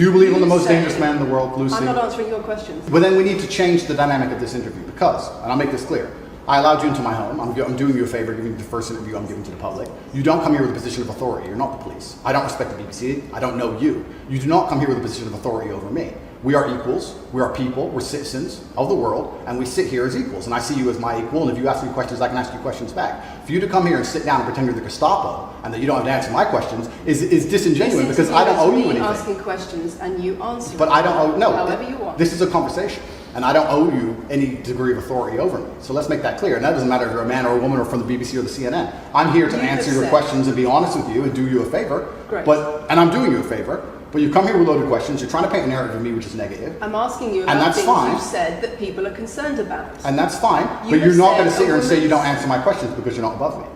Do you believe I'm the most dangerous man in the world, Lucy? I'm not answering your questions. But then we need to change the dynamic of this interview because, and I'll make this clear, I allowed you into my home. I'm doing you a favor, giving you the first interview I'm giving to the public. You don't come here with a position of authority. You're not the police. I don't respect the BBC. I don't know you. You do not come here with a position of authority over me. We are equals. We are people. We're citizens of the world, and we sit here as equals. And I see you as my equal, and if you ask me questions, I can ask you questions back. For you to come here and sit down and pretend you're the Gestapo, and that you don't have to answer my questions, is disingenuous because I don't owe you anything. Asking questions and you answer. But I don't owe, no. However you want. This is a conversation. And I don't owe you any degree of authority over me. So let's make that clear. And that doesn't matter if you're a man or a woman or from the BBC or the CNN. I'm here to answer your questions and be honest with you and do you a favor. Great. And I'm doing you a favor. But you come here with loaded questions. You're trying to paint a narrative of me which is negative. I'm asking you about things you've said that people are concerned about. And that's fine. But you're not going to sit here and say you don't answer my questions because you're not above me.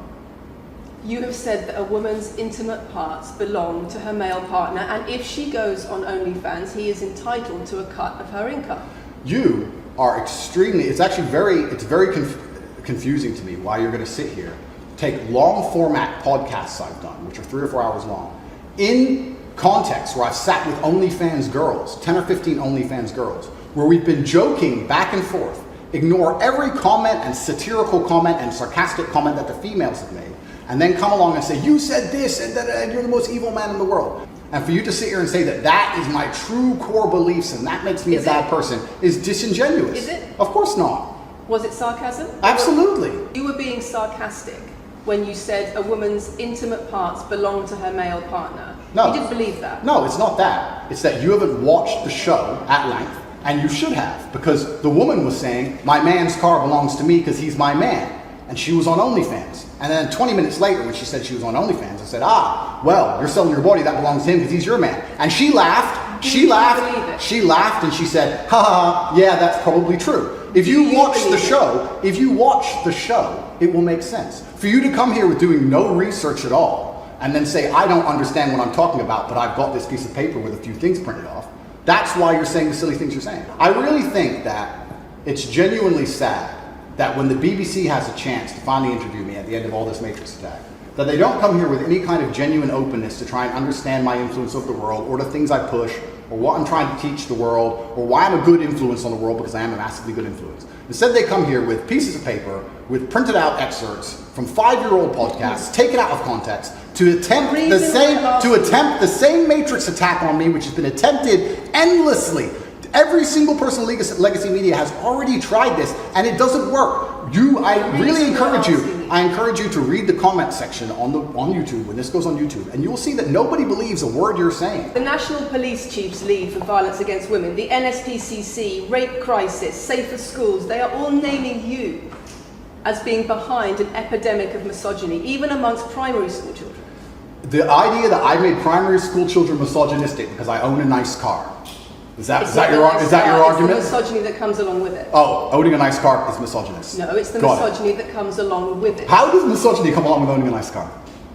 You have said that a woman's intimate parts belong to her male partner, and if she goes on OnlyFans, he is entitled to a cut of her income. You are extremely, it's very confusing to me why you're going to sit here, take long format podcasts I've done, which are 3 or 4 hours long, in context where I've sat with OnlyFans girls, 10 or 15 OnlyFans girls, where we've been joking back and forth, ignore every comment and satirical comment and sarcastic comment that the females have made, and then come along and say, you said this and that, and you're the most evil man in the world. And for you to sit here and say that that is my true core beliefs and that makes me a bad person is disingenuous. Is it? Of course not. Was it sarcasm? Absolutely. You were being sarcastic when you said a woman's intimate parts belong to her male partner. No. You didn't believe that? No, it's not that. It's that you haven't watched the show at length, and you should have, because the woman was saying, my man's car belongs to me because he's my man. And she was on OnlyFans. And then 20 minutes later, when she said she was on OnlyFans, I said, well, you're selling your body, that belongs to him because he's your man. And she laughed, she laughed, and she said, ha ha ha, yeah, that's probably true. If you watch the show, it will make sense. For you to come here with doing no research at all, and then say, I don't understand what I'm talking about, but I've got this piece of paper with a few things printed off, that's why you're saying the silly things you're saying. I really think that it's genuinely sad that when the BBC has a chance to finally interview me at the end of all this Matrix attack, that they don't come here with any kind of genuine openness to try and understand my influence over the world, or the things I push, or what I'm trying to teach the world, or why I'm a good influence on the world, because I am a massively good influence. Instead, they come here with pieces of paper, with printed out excerpts from 5-year-old podcasts, taken out of context, to attempt the same Matrix attack on me, which has been attempted endlessly. Every single person in Legacy Media has already tried this, and it doesn't work. I really encourage you. I encourage you to read the comment section on YouTube when this goes on YouTube, and you will see that nobody believes a word you're saying. The National Police Chiefs League for Violence Against Women, the NSPCC, Rape Crisis, Safer Schools, they are all naming you as being behind an epidemic of misogyny, even amongst primary school children. The idea that I made primary school children misogynistic because I own a nice car. Is that your argument? It's the misogyny that comes along with it. Oh, owning a nice car is misogynist. No, it's the misogyny that comes along with it. How does misogyny come along with owning a nice car?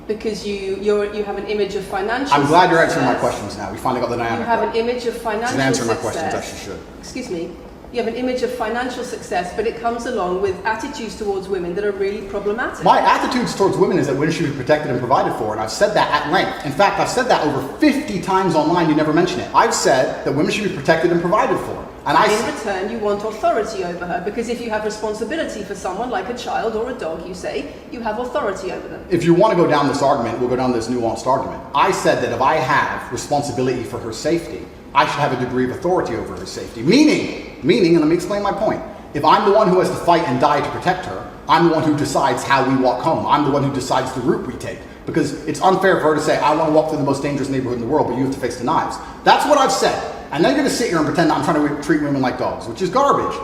Because you have an image of financial I'm glad you're answering my questions now. We finally got the dynamic. You have an image of financial success. She's answering my questions as she should. Excuse me. You have an image of financial success, but it comes along with attitudes towards women that are really problematic. My attitudes towards women is that women should be protected and provided for, and I've said that at length. In fact, I've said that over 50 times online, you never mention it. I've said that women should be protected and provided for. And in return, you want authority over her, because if you have responsibility for someone, like a child or a dog, you say, you have authority over them. If you want to go down this argument, we'll go down this nuanced argument. I said that if I have responsibility for her safety, I should have a degree of authority over her safety. Meaning, and let me explain my point. If I'm the one who has to fight and die to protect her, I'm the one who decides how we walk home. I'm the one who decides the route we take. Because it's unfair for her to say, I want to walk through the most dangerous neighborhood in the world, but you have to face the knives. That's what I've said. And then you're going to sit here and pretend that I'm trying to treat women like dogs, which is garbage.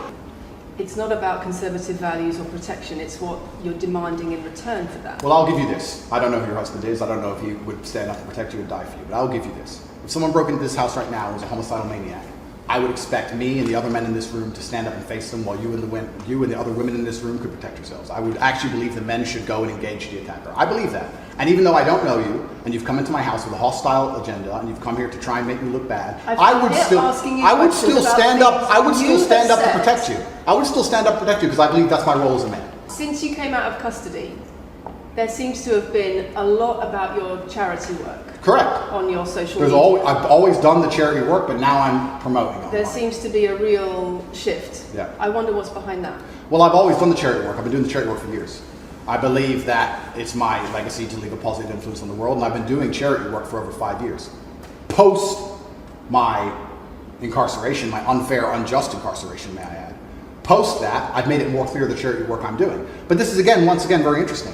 It's not about conservative values or protection. It's what you're demanding in return for that. Well, I'll give you this. I don't know who your husband is. I don't know if he would stand up to protect you and die for you, but I'll give you this. If someone broke into this house right now and was a homicidal maniac, I would expect me and the other men in this room to stand up and face them, while you and the other women in this room could protect yourselves. I would actually believe the men should go and engage the attacker. I believe that. And even though I don't know you, and you've come into my house with a hostile agenda, and you've come here to try and make me look bad, I would still stand up to protect you. I would still stand up to protect you because I believe that's my role as a man. Since you came out of custody, There seems to have been a lot about your charity work. Correct. On your social There's media. I've always done the charity work, but now I'm promoting online. There seems to be a real shift. Yeah. I wonder what's behind that. Well, I've always done the charity work. I've been doing the charity work for years. I believe that it's my legacy to leave a positive influence on the world, and I've been doing charity work for over 5 years. Post my incarceration, my unfair, unjust incarceration, may I add. Post that, I've made it more clear the charity work I'm doing. But this is, once again, very interesting.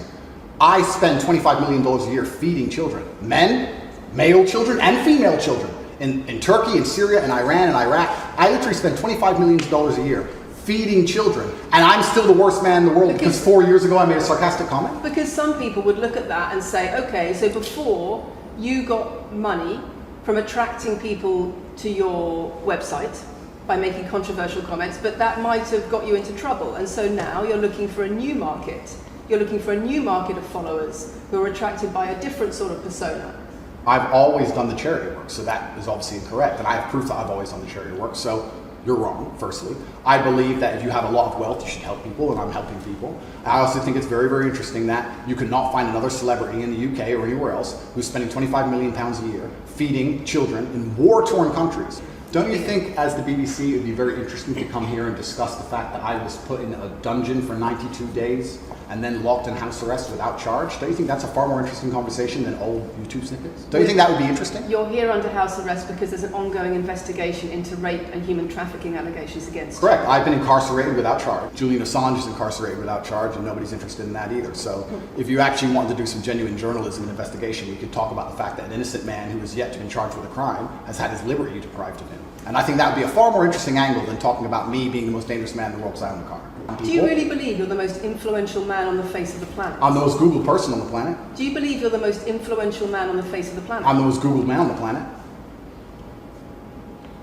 I spend $25 million a year feeding children. Men, male children, and female children. In Turkey, in Syria, in Iran, and Iraq. I literally spend $25 million a year feeding children. And I'm still the worst man in the world because 4 years ago I made a sarcastic comment? Because some people would look at that and say, okay, so before you got money from attracting people to your website by making controversial comments, but that might have got you into trouble. And so now you're looking for a new market. You're looking for a new market of followers who are attracted by a different sort of persona. I've always done the charity work, so that is obviously incorrect. And I have proof that I've always done the charity work, so you're wrong, firstly. I believe that if you have a lot of wealth, you should help people, and I'm helping people. I also think it's very, very interesting that you could not find another celebrity in the UK or anywhere else who's spending £25 million a year feeding children in war-torn countries. Don't you think, as the BBC, it would be very interesting to come here and discuss the fact that I was put in a dungeon for 92 days and then locked in house arrest without charge? Don't you think that's a far more interesting conversation than old YouTube snippets? Don't you think that would be interesting? You're here under house arrest because there's an ongoing investigation into rape and human trafficking allegations against you. Correct. I've been incarcerated without charge. Julian Assange is incarcerated without charge, and nobody's interested in that either. So if you actually wanted to do some genuine journalism and investigation, we could talk about the fact that an innocent man who is yet to be charged with a crime has had his liberty deprived of him. And I think that would be a far more interesting angle than talking about me being the most dangerous man in the world because I own a car. Do you really believe you're the most influential man on the face of the planet? I'm the most Googled person on the planet. Do you believe you're the most influential man on the face of the planet? I'm the most Googled man on the planet.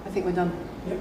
I think we're done. Yep.